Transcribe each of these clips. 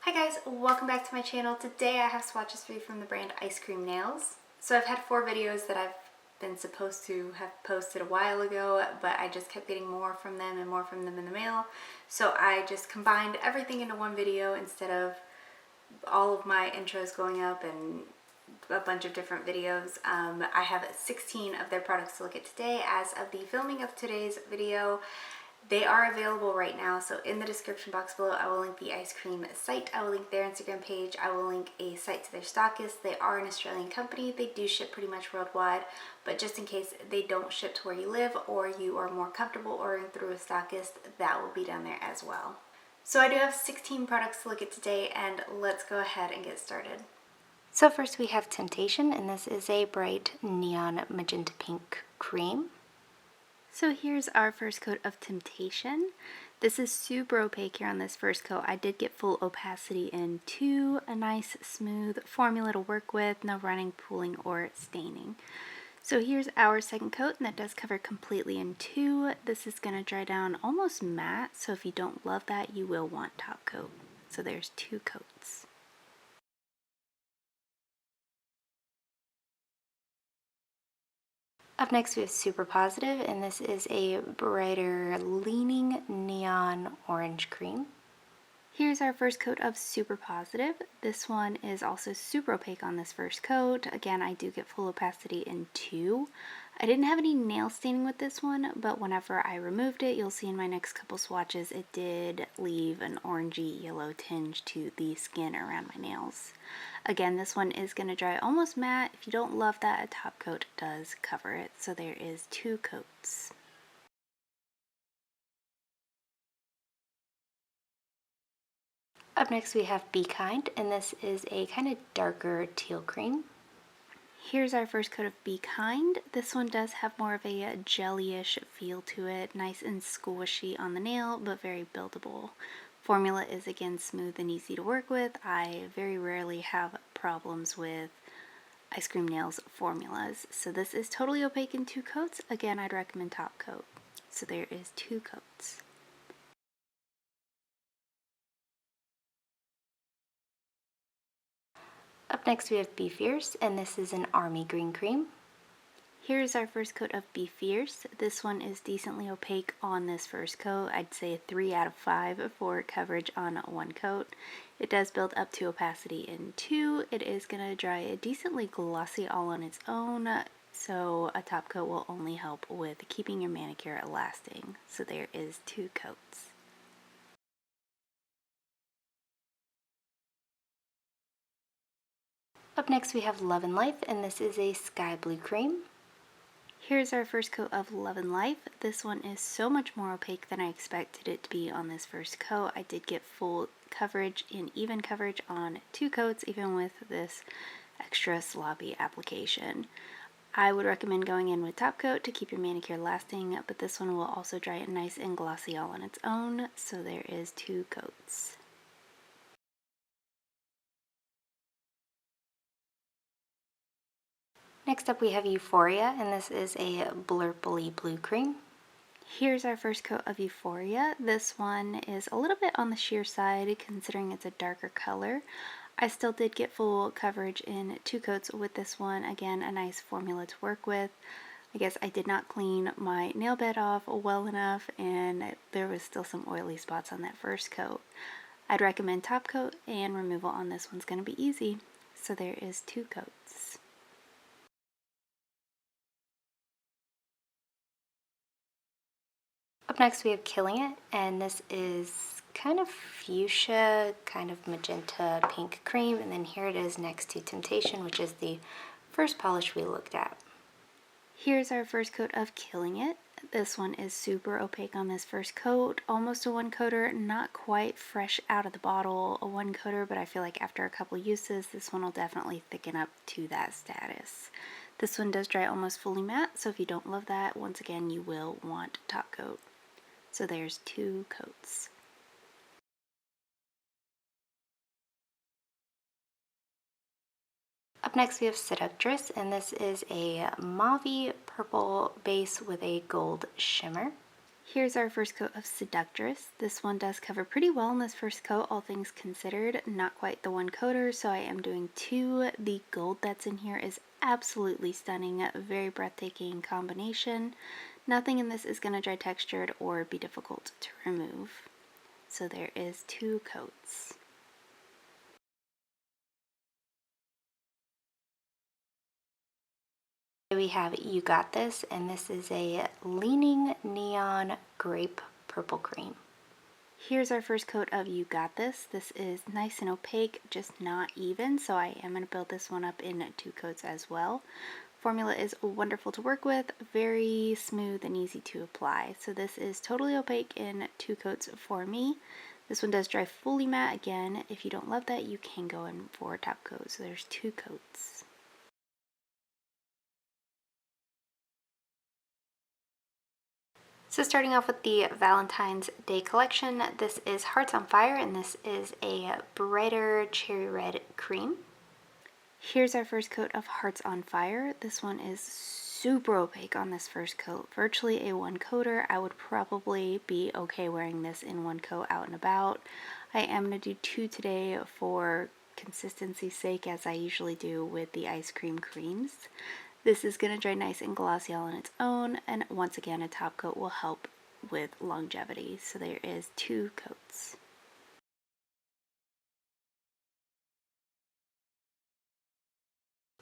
Hi guys, welcome back to my channel. Today I have swatches for you from the brand Iscream Nails. So I've had 4 videos that I've been supposed to have posted a while ago, but I just kept getting more from them and more from them in the mail. So I just combined everything into one video instead of all of my intros going up and a bunch of different videos. I have 16 of their products to look at today as of the filming of today's video. They are available right now, so in the description box below I will link the Iscream site, I will link their Instagram page, I will link a site to their stockist. They are an Australian company. They do ship pretty much worldwide, but just in case they don't ship to where you live or you are more comfortable ordering through a stockist, that will be down there as well. So I do have 16 products to look at today, and let's go ahead and get started. So first we have Temptation, and this is a bright neon magenta pink cream. So here's our first coat of Temptation. This is super opaque here on this first coat. I did get full opacity into a nice smooth formula to work with, no running, pooling, or staining. So here's our second coat, and that does cover completely in 2. This is going to dry down almost matte, so if you don't love that, you will want top coat. So there's 2 coats. Up next we have Super Positive, and this is a brighter leaning neon orange cream. Here's our first coat of Super Positive. This one is also super opaque on this first coat. Again, I do get full opacity in 2. I didn't have any nail staining with this one, but whenever I removed it, you'll see in my next couple swatches, it did leave an orangey yellow tinge to the skin around my nails. Again, this one is going to dry almost matte. If you don't love that, a top coat does cover it. So there is 2 coats. Up next we have Be Kind, and this is a kind of darker teal cream. Here's our first coat of Be Kind. This one does have more of a jellyish feel to it, nice and squishy on the nail, but very buildable. Formula is again smooth and easy to work with. I very rarely have problems with Iscream Nails formulas. So this is totally opaque in 2 coats. Again, I'd recommend top coat. So there is 2 coats. Up next we have Be Fierce, and this is an army green cream. Here's our first coat of Be Fierce. This one is decently opaque on this first coat. I'd say a 3 out of 5 for coverage on 1 coat. It does build up to opacity in 2. It is going to dry decently glossy all on its own, so a top coat will only help with keeping your manicure lasting. So there is 2 coats. Up next we have Lovin Life, and this is a sky blue cream. Here's our first coat of Lovin Life. This one is so much more opaque than I expected it to be on this first coat. I did get full coverage and even coverage on 2 coats, even with this extra sloppy application. I would recommend going in with top coat to keep your manicure lasting, but this one will also dry it nice and glossy all on its own, so there is 2 coats. Next up we have Euphoria, and this is a blurply blue cream. Here's our first coat of Euphoria. This one is a little bit on the sheer side considering it's a darker color. I still did get full coverage in 2 coats with this one. Again, a nice formula to work with. I guess I did not clean my nail bed off well enough, and there was still some oily spots on that first coat. I'd recommend top coat, and removal on this one's going to be easy. So there is 2 coats. Up next we have Killing It, and this is kind of fuchsia, kind of magenta pink cream, and then here it is next to Temptation, which is the first polish we looked at. Here's our first coat of Killing It. This one is super opaque on this first coat, almost a 1-coater, not quite fresh out of the bottle a 1-coater, but I feel like after a couple uses this one will definitely thicken up to that status. This one does dry almost fully matte, so if you don't love that, once again you will want top coat. So there's 2 coats. Up next we have Seductress, and this is a mauve purple base with a gold shimmer. Here's our first coat of Seductress. This one does cover pretty well in this first coat, all things considered. Not quite the one coater, so I am doing two. The gold that's in here is absolutely stunning, a very breathtaking combination. Nothing in this is going to dry textured or be difficult to remove. So there is two coats. We have You Got This, and this is a Leaning Neon Grape Purple Cream. Here's our first coat of You Got This. This is nice and opaque, just not even, so I am going to build this one up in two coats as well. Formula is wonderful to work with, very smooth and easy to apply. So this is totally opaque in two coats for me. This one does dry fully matte. Again, if you don't love that, you can go in for a top coat. So there's two coats. So starting off with the Valentine's Day collection, this is Hearts on Fire, and this is a brighter cherry red cream. Here's our first coat of Hearts on Fire. This one is super opaque on this first coat, virtually a one coater. I would probably be okay wearing this in one coat out and about. I am going to do two today for consistency's sake, as I usually do with the ice cream creams. This is going to dry nice and glossy all on its own, and once again a top coat will help with longevity. So there is two coats.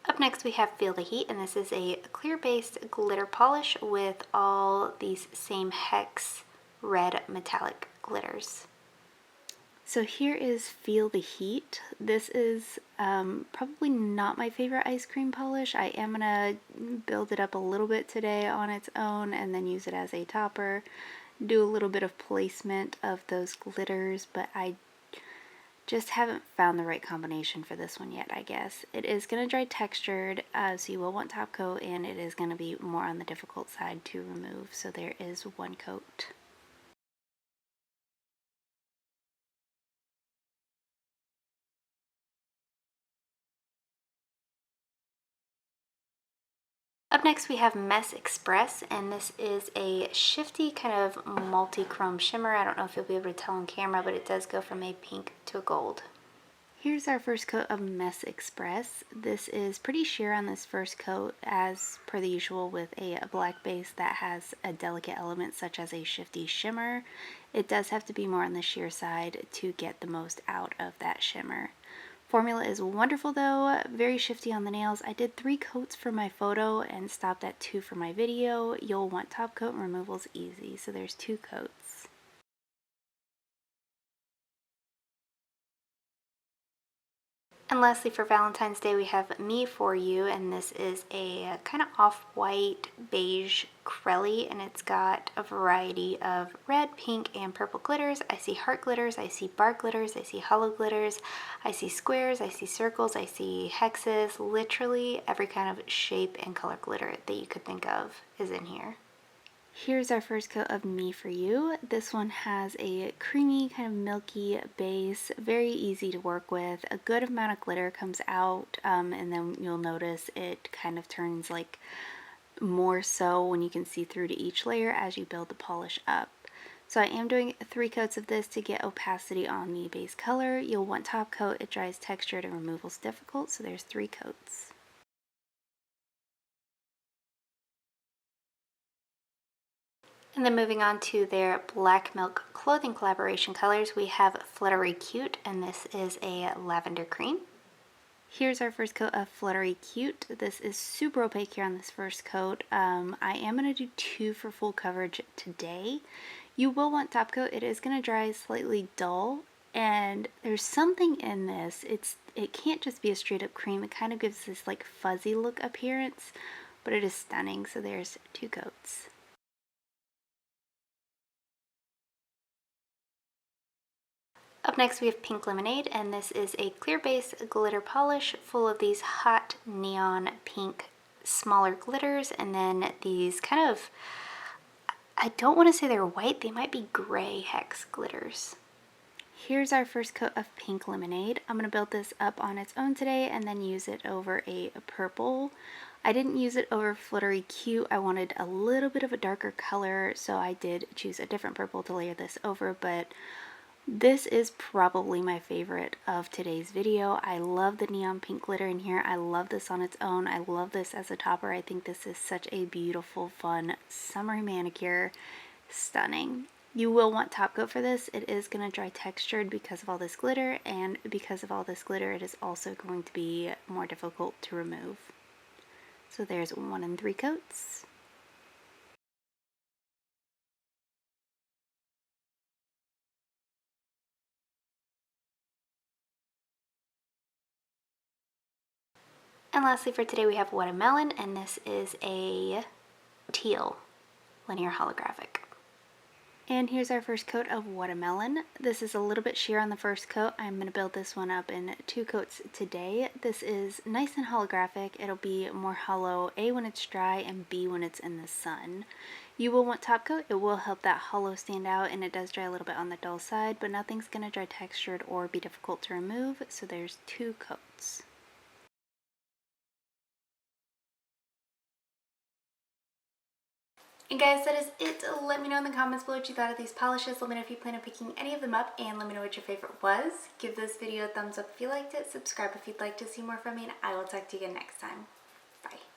Up next we have Feel the Heat, and this is a clear based glitter polish with all these same hex red metallic glitters. So here is Feel the Heat. This is probably not my favorite ice cream polish. I am going to build it up a little bit today on its own and then use it as a topper. Do a little bit of placement of those glitters, but I just haven't found the right combination for this one yet, I guess. It is going to dry textured, so you will want top coat, and it is going to be more on the difficult side to remove. So there is one coat. Up next we have Mess Express, and this is a shifty kind of multi-chrome shimmer. I don't know if you'll be able to tell on camera, but it does go from a pink to a gold. Here's our first coat of Mess Express. This is pretty sheer on this first coat, as per the usual with a black base that has a delicate element such as a shifty shimmer. It does have to be more on the sheer side to get the most out of that shimmer. Formula is wonderful though, very shifty on the nails. I did 3 coats for my photo and stopped at 2 for my video. You'll want top coat, and removal's easy, so there's 2 coats. And lastly, for Valentine's Day, we have Me For You, and this is a kind of off-white beige crelly, and it's got a variety of red, pink, and purple glitters. I see heart glitters, I see bar glitters, I see hollow glitters, I see squares, I see circles, I see hexes. Literally every kind of shape and color glitter that you could think of is in here. Here's our first coat of Me For You. This one has a creamy, kind of milky base, very easy to work with. A good amount of glitter comes out, and then you'll notice it kind of turns like more so when you can see through to each layer as you build the polish up. So I am doing 3 coats of this to get opacity on the base color. You'll want top coat, it dries textured and removal's difficult, so there's 3 coats. And then moving on to their Black Milk clothing collaboration colors, we have Fluttery Cute, and this is a lavender cream. Here's our first coat of Fluttery Cute. This is super opaque here on this first coat. I am going to do 2 for full coverage today. You will want top coat. It is going to dry slightly dull, and there's something in this. It can't just be a straight up cream. It kind of gives this like fuzzy look appearance, but it is stunning. So there's 2 coats. Up next we have Pink Lemonade, and this is a clear base glitter polish full of these hot neon pink smaller glitters, and then these kind of, I don't want to say they're white, they might be gray hex glitters. Here's our first coat of Pink Lemonade. I'm going to build this up on its own today and then use it over a purple. I didn't use it over Fluttery Cute. I wanted a little bit of a darker color, so I did choose a different purple to layer this over, but this is probably my favorite of today's video. I love the neon pink glitter in here. I love this on its own. I love this as a topper. I think this is such a beautiful, fun, summery manicure. Stunning. You will want top coat for this. It is going to dry textured because of all this glitter, and because of all this glitter, it is also going to be more difficult to remove. So there's 1 and 3 coats. And lastly for today we have What a Melon, and this is a teal linear holographic. And here's our first coat of What a Melon. This is a little bit sheer on the first coat. I'm going to build this one up in 2 coats today. This is nice and holographic. It'll be more hollow A when it's dry and B when it's in the sun. You will want top coat. It will help that hollow stand out, and it does dry a little bit on the dull side, but nothing's going to dry textured or be difficult to remove, so there's 2 coats. And guys, that is it. Let me know in the comments below what you thought of these polishes. Let me know if you plan on picking any of them up, and let me know what your favorite was. Give this video a thumbs up if you liked it, subscribe if you'd like to see more from me, and I will talk to you again next time. Bye.